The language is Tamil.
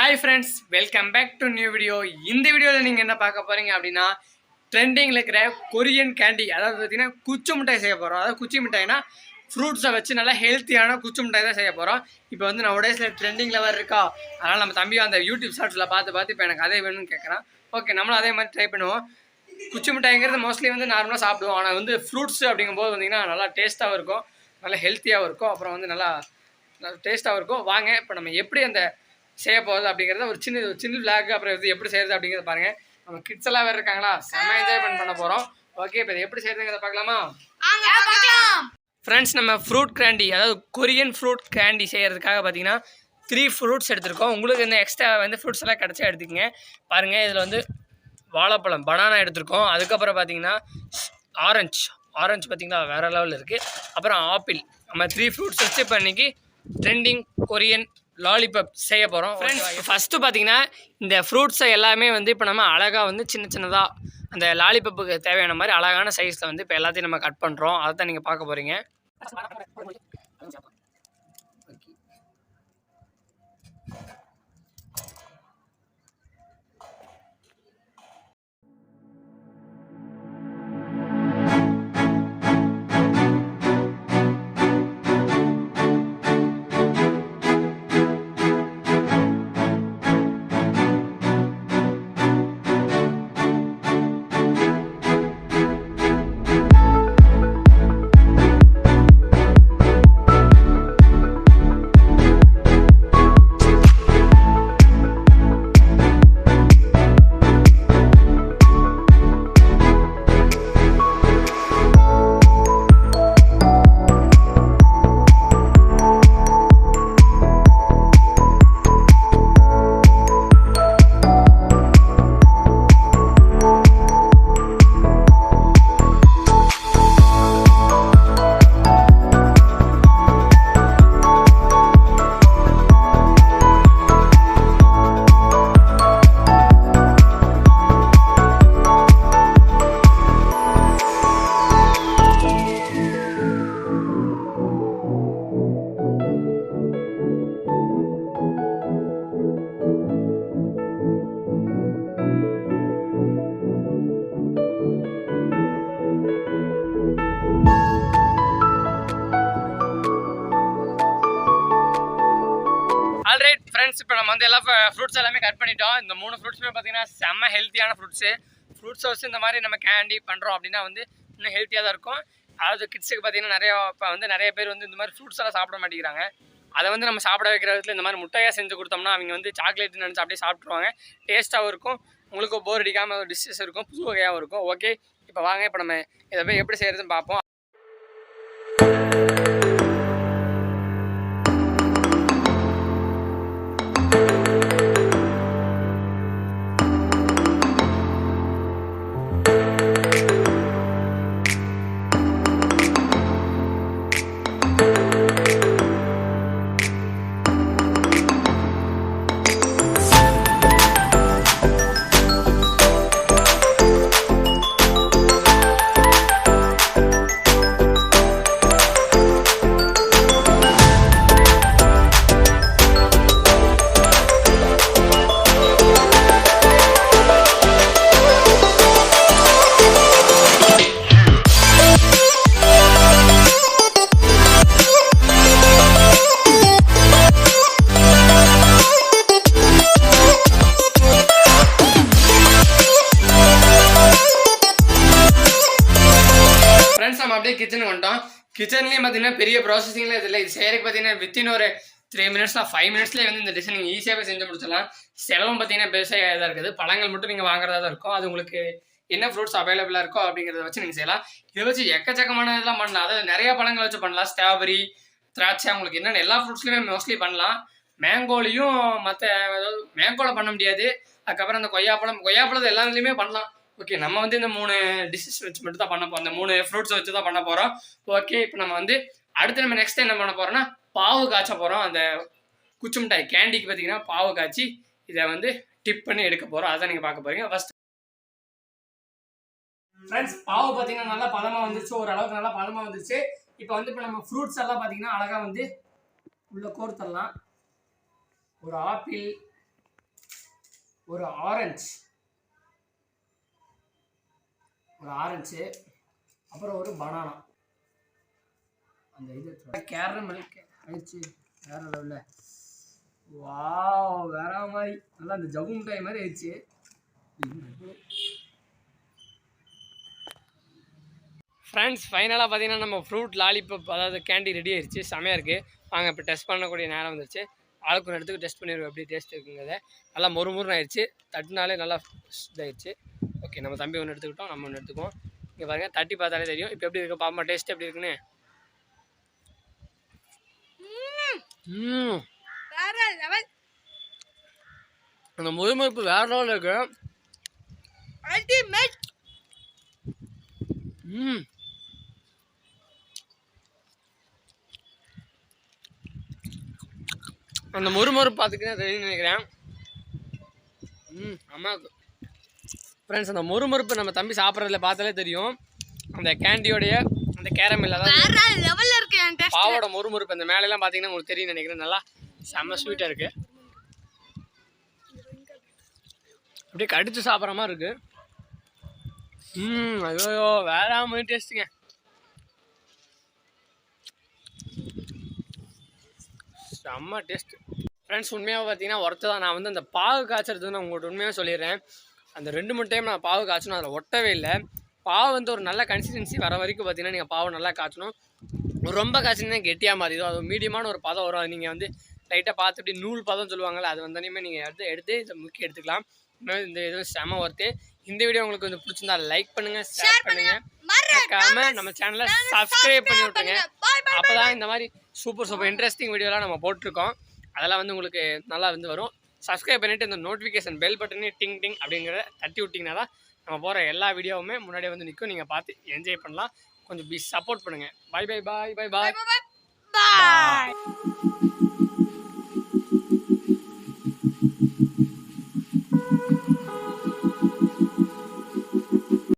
Hi friends, welcome back to new video. இந்த வீடியோவில் நீங்கள் என்ன பார்க்க போகிறீங்க அப்படின்னா, ட்ரெண்டிங்கில் இருக்கிற கொரியன் கேண்டி, அதாவது பார்த்தீங்கன்னா குச்சி மிட்டாய் செய்ய போகிறோம். அதாவது குச்சி மிட்டாய்னா ஃப்ரூட்ஸை வச்சு நல்லா ஹெல்த்தியான குச்சி மிட்டாய் தான் செய்ய போகிறோம். இப்போ வந்து நான் டேஸில் ட்ரெண்டிங்கில் வேறு இருக்கா, அதனால் நம்ம தம்பி அந்த யூடியூப் ஷார்ட்ஸில் பார்த்து இப்போ எனக்கு அதே வேணும்னு கேட்குறான். ஓகே, நம்மளும் அதே மாதிரி ட்ரை பண்ணுவோம். குச்சி மிட்டாய்ங்கிறது மோஸ்ட்லி வந்து நார்மலாக சாப்பிடுவோம். ஆனால் வந்து ஃப்ரூட்ஸ் அப்படிங்கும்போது வந்தீங்கன்னா நல்லா டேஸ்ட்டாகவும் இருக்கும், நல்லா ஹெல்த்தியாகவும் இருக்கும், அப்புறம் வந்து நல்லா டேஸ்ட்டாகவும் இருக்கும். வாங்க இப்போ நம்ம எப்படி அந்த செய்ய போகுது அப்படிங்கிறத ஒரு சின்ன விளாக், அப்புறம் இது எப்படி செய்கிறது அப்படிங்கிறத பாருங்கள். நம்ம கிட்ஸ் எல்லாம் வேறு இருக்காங்களா, செம்ம என்ஜாய் பண்ண போகிறோம். ஓகே, இப்போ இதை எப்படி செய்யறதுங்கிறத பார்க்கலாமா? ஃப்ரெண்ட்ஸ், நம்ம ஃப்ரூட் கேண்டி, அதாவது கொரியன் ஃப்ரூட் கேண்டி செய்கிறதுக்காக பார்த்தீங்கன்னா 3 ஃப்ரூட்ஸ் எடுத்துருக்கோம். உங்களுக்கு இந்த எக்ஸ்ட்ரா வந்து ஃப்ரூட்ஸ் எல்லாம் கிடச்சா எடுத்துக்கங்க. பாருங்கள், இதில் வந்து வாழைப்பழம், பனானா எடுத்துருக்கோம். அதுக்கப்புறம் பார்த்தீங்கன்னா ஆரஞ்சு பார்த்தீங்கன்னா வேறு லெவலில் இருக்குது. அப்புறம் ஆப்பிள். நம்ம 3 ஃப்ரூட்ஸ் வச்சு இப்போ இன்றைக்கி ட்ரெண்டிங் கொரியன் லாலிபப் செய்ய போகிறோம். ஃப்ரெண்ட்ஸ், ஃபஸ்ட்டு பார்த்தீங்கன்னா இந்த ஃப்ரூட்ஸை எல்லாமே வந்து இப்போ நம்ம அழகாக வந்து சின்னதாக அந்த லாலிபப்புக்கு தேவையான மாதிரி அழகான சைஸில் வந்து இப்போ எல்லாத்தையும் நம்ம கட் பண்ணுறோம். அதை தான் நீங்கள் பார்க்க போகிறீங்க. ஆல்ரைட் ஃப்ரெண்ட்ஸ், இப்போ நம்ம வந்து எல்லா ஃப்ரூட்ஸ் எல்லாமே கட் பண்ணிட்டோம். இந்த 3 ஃப்ரூட்ஸுமே பார்த்தீங்கன்னா செம்ம ஹெல்த்தியான ஃப்ரூட்ஸை வச்சு இந்த மாதிரி நம்ம கேண்டி பண்ணுறோம் அப்படின்னா வந்து இன்னும் ஹெல்த்தியாக தான் இருக்கும். அதாவது கிட்ஸுக்கு பார்த்தீங்கன்னா இப்போ வந்து நிறைய பேர் வந்து இந்த மாதிரி ஃப்ரூட்ஸ் எல்லாம் சாப்பிட மாட்டேங்கிறாங்க. அதை வந்து நம்ம சாப்பிட வைக்கிற விதத்தில் இந்த மாதிரி முட்டையாக செஞ்சு கொடுத்தோம்னா அவங்க வந்து சாக்லேட் நினச்சி அப்படியே சாப்பிட்ருவாங்க. டேஸ்ட்டாகவும் இருக்கும், உங்களுக்கு போர் அடிக்காமல் ஒரு டிஷ்ஷஸ் இருக்கும், புது வகையாகவும் இருக்கும். ஓகே, இப்போ வாங்க இப்போ நம்ம இதை போய் எப்படி செய்கிறதுன்னு பார்ப்போம். நம்ம அப்படியே கிச்சனுக்கு வந்துட்டோம். கிச்சன்லேயும் பார்த்தீங்கன்னா பெரிய ப்ராசஸிங்லாம் இதில் இது செய்யறதுக்கு பார்த்தீங்கன்னா வித்தின் ஒரு 3 மினிட்ஸ் 5 மினிட்ஸ்லேயே வந்து இந்த டிசைன் நீங்கள் ஈஸியாகவே செஞ்சு முடிச்சிடலாம். செலவும் பார்த்தீங்கன்னா பெருசாக இதாக இருக்குது. பழங்கள் மட்டும் நீங்கள் வாங்குறதா தான் இருக்கும். அது உங்களுக்கு என்ன ஃப்ரூட்ஸ் அவைலபிளாக இருக்கோ அப்படிங்கிறத வச்சு நீங்கள் செய்யலாம். இதை வச்சு எக்கச்சக்கமான இதெல்லாம் பண்ணலாம். அதாவது நிறைய பழங்கள் வச்சு பண்ணலாம். ஸ்ட்ராபெரி, திராட்சை, உங்களுக்கு என்னென்ன எல்லா ஃப்ரூட்ஸ்லையுமே மோஸ்ட்லி பண்ணலாம். மேங்கோலையும் மற்ற அதாவது மேங்கோவில் பண்ண முடியாது. அதுக்கப்புறம் அந்த கொய்யாப்பழம் எல்லாத்துலேயுமே பண்ணலாம். ஓகே, நம்ம வந்து இந்த 3 டிஷ்ஷஸ் வச்சு மட்டும் தான் பண்ண போகிறோம். இந்த 3 ஃப்ரூட்ஸை வச்சு தான் பண்ண போகிறோம். ஓகே, இப்போ நம்ம வந்து அடுத்து நம்ம நெக்ஸ்ட் என்ன பண்ண போகிறோம்னா பாவு காய்ச்ச போகிறோம். அந்த குச்சி மிட்டாய் கேண்டிக்கு பார்த்தீங்கன்னா பாவு காய்ச்சி இதை வந்து டிப் பண்ணி எடுக்க போகிறோம். அதான் நீங்கள் பார்க்க போகிறீங்க. ஃபஸ்ட் ஃப்ரெண்ட்ஸ், பாவு பார்த்தீங்கன்னா நல்லா பழமாக வந்துச்சு, ஓரளவுக்கு நல்லா பழமாக வந்துச்சு. இப்போ வந்து இப்போ நம்ம ஃப்ரூட்ஸ் எல்லாம் பார்த்தீங்கன்னா அழகாக வந்து உள்ளே கோர்த்தரலாம். ஒரு ஆப்பிள், ஒரு ஆரஞ்சு, அப்புறம் ஒரு பனானா. அந்த இது கேரமல் ஆயிடுச்சு வேற லெவலில். வாவ், வேற மாதிரி நல்லா அந்த ஜவ்வு மிட்டாய் மாதிரி ஆயிடுச்சு. ஃப்ரெண்ட்ஸ், ஃபைனலாக பார்த்தீங்கன்னா நம்ம ஃப்ரூட் லாலிபப் அதாவது கேண்டி ரெடி ஆயிடுச்சு. செமையாக இருக்குது. வாங்க இப்போ டெஸ்ட் பண்ணக்கூடிய நேரம் வந்துருச்சு. ஆளுக்கு ஒன்று எடுத்துக்கு டெஸ்ட் பண்ணிடுவோம் எப்படி டேஸ்ட் இருக்குங்கிறத. நல்லா மொறுமுறுன்னு ஆயிடுச்சு. தட்டினாலே நல்லா இதாகிடுச்சு. ஓகே, நம்ம தம்பி ஒன்று எடுத்துக்கிட்டோம், நம்ம ஒன்று எடுத்துக்குவோம். இங்கே பாருங்கள், தட்டி பார்த்தாலே தெரியும் இப்போ எப்படி இருக்குது. பாப்பா டேஸ்ட் எப்படி இருக்குன்னு. அந்த முழுமுறுப்பு வேற லெவலில் இருக்கு. அந்த முறுமுறுப்பு பார்த்துக்கிட்டே தெரியும்னு நினைக்கிறேன். ஆமாம் ஃப்ரெண்ட்ஸ், அந்த முறுமுறுப்பு நம்ம தம்பி சாப்பிட்றதுல பார்த்தாலே தெரியும். அந்த கேண்டியோடைய அந்த கேரமில் அதாவது பாவோட முறுமுறுப்பு அந்த மேலெல்லாம் பார்த்தீங்கன்னா உங்களுக்கு தெரியும் நினைக்கிறேன். நல்லா செம்ம ஸ்வீட்டாக இருக்குது. அப்படியே கடிச்சு சாப்பிட்ற மாதிரி இருக்குது. ஐயோ வேற மாதிரி டேஸ்ட்டுங்க. செம்ம டேஸ்ட்டு ஃப்ரெண்ட்ஸ். உண்மையாக பார்த்தீங்கன்னா ஒருத்த தான். நான் வந்து அந்த பாகு காய்ச்சறது நான் உங்கள்கிட்ட உண்மையாக சொல்லிடுறேன். அந்த 2-3 டைம் நான் பாவு காய்ச்சணும், அதில் ஒட்டவே இல்லை. பாவு வந்து ஒரு நல்ல கன்சிஸ்டன்சி வர வரைக்கும் பார்த்தீங்கன்னா நீங்கள் பாவை நல்லா காய்ச்சணும். ரொம்ப காய்ச்சினா கெட்டியாக மாறிடும். அது மீடியமான ஒரு பதம் வரும். அது நீங்கள் வந்து லைட்டாக பார்த்துட்டு நூல் பதம் சொல்லுவாங்கள்ல, அது வந்தோடனே நீங்கள் எடுத்து இதை முக்கி எடுத்துக்கலாம். இந்த இது செம ஒர்த்து. இந்த வீடியோ உங்களுக்கு வந்து பிடிச்சிருந்தா லைக் பண்ணுங்கள், ஷேர் பண்ணுங்கள், மறக்காம நம்ம சேனலை சப்ஸ்கிரைப் பண்ணி விட்டுருங்க. அப்போ தான் இந்த மாதிரி சூப்பர் இன்ட்ரெஸ்டிங் வீடியோலாம் நம்ம போட்டிருக்கோம். அதெல்லாம் வந்து உங்களுக்கு நல்லா வந்து வரும். சப்ஸ்கிரைப் பண்ணிவிட்டு இந்த நோட்டிஃபிகேஷன் பெல் பட்டனே டிங் டிங் அப்படிங்கிறத தட்டி விட்டிங்கன்னா தான் நம்ம போகிற எல்லா வீடியோவுமே முன்னாடியே வந்து நிற்கும். நீங்கள் பார்த்து என்ஜாய் பண்ணலாம். கொஞ்சம் சப்போர்ட் பண்ணுங்கள். பாய் பாய் பாய் பாய் பாய் பாய்.